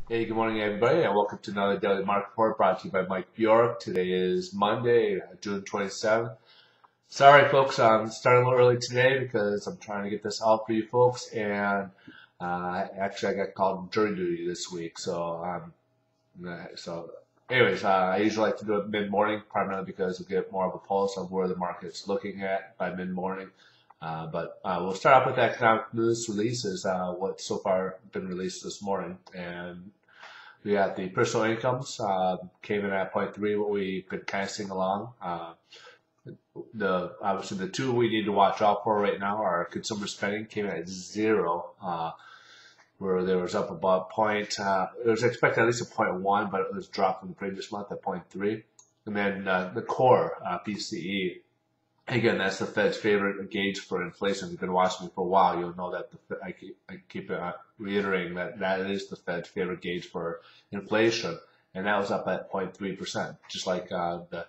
Hey, good morning, everybody, and welcome to another Daily Market Report brought to you by Mike Bjork. Today is Monday, June 27th. Sorry, folks, I'm starting a little early today because I'm trying to get this out for you folks, and actually, I got called jury duty this week, anyways, I usually like to do it mid-morning, primarily because we get more of a pulse of where the market's looking at by mid-morning. But we'll start off with the economic news releases, what's so far been released this morning, and we got the personal incomes came in at 0.3, what we've been kind of seeing along. Obviously the two we need to watch out for right now are consumer spending came in at 0, where there was up about point. It was expected at least a 0.1, but it was dropped from the previous month at 0.3. And then the core PCE. Again, that's the Fed's favorite gauge for inflation. If you've been watching me for a while, you'll know that I keep reiterating that is the Fed's favorite gauge for inflation, and that was up at 0.3%. Just like the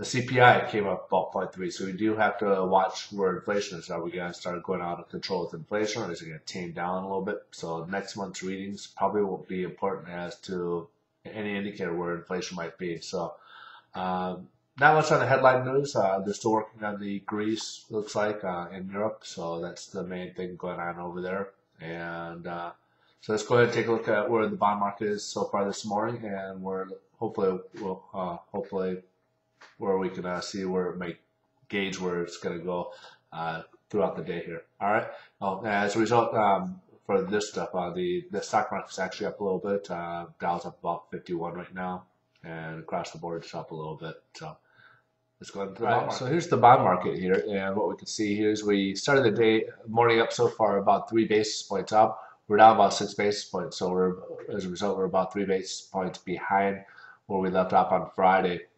CPI came up about 0.3. So we do have to watch where inflation is. Are we going to start going out of control with inflation, or is it going to tame down a little bit? So next month's readings probably won't be important as to any indicator where inflation might be. So. Not much on the headline news. They're still working on the Greece, looks like, in Europe. So that's the main thing going on over there. And so let's go ahead and take a look at where the bond market is so far this morning, and where hopefully where we can see where it might gauge where it's going to go throughout the day here. All right. Well, as a result, for this stuff, the stock market's actually up a little bit. Dow's up about 51 right now, and across the board it's up a little bit. So. Let's go into the bond market. So here's the bond market here, and what we can see here is we started the morning up so far about 3 basis points up. We're down about 6 basis points, so as a result we're about 3 basis points behind where we left off on Friday.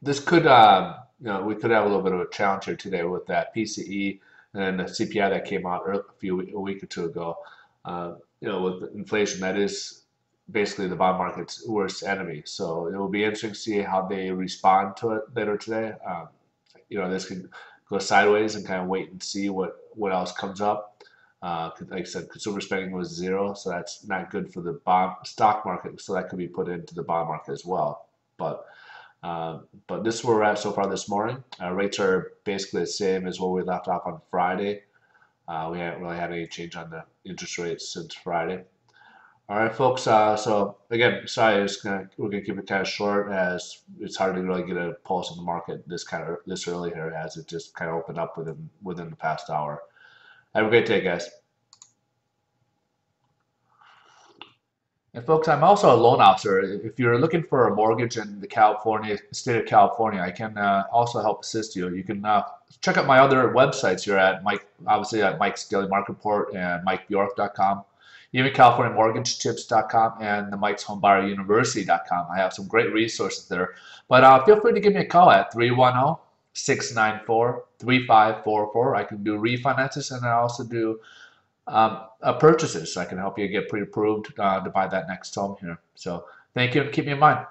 This could, we could have a little bit of a challenge here today with that PCE and the CPI that came out a week or two ago. With inflation, that is basically the bond market's worst enemy. So it will be interesting to see how they respond to it later today. This could go sideways and kind of wait and see what else comes up. Like I said, consumer spending was 0, so that's not good for the stock market. So that could be put into the bond market as well. But this is where we're at so far this morning. Rates are basically the same as where we left off on Friday. We haven't really had any change on the interest rates since Friday. All right, folks. So again, sorry, we're gonna keep it kind of short, as it's hard to really get a pulse of the market this early here, as it just kind of opened up within the past hour. Have a great day, guys. And folks, I'm also a loan officer. If you're looking for a mortgage in the state of California, I can also help assist you. You can check out my other websites here at obviously at Mike's Daily Market Report and MikeBjork.com. Even CaliforniaMortgageTips.com and the Mike's Homebuyer University.com. I have some great resources there. But feel free to give me a call at 310-694-3544. I can do refinances, and I also do purchases. So I can help you get pre-approved to buy that next home here. So thank you, and keep me in mind.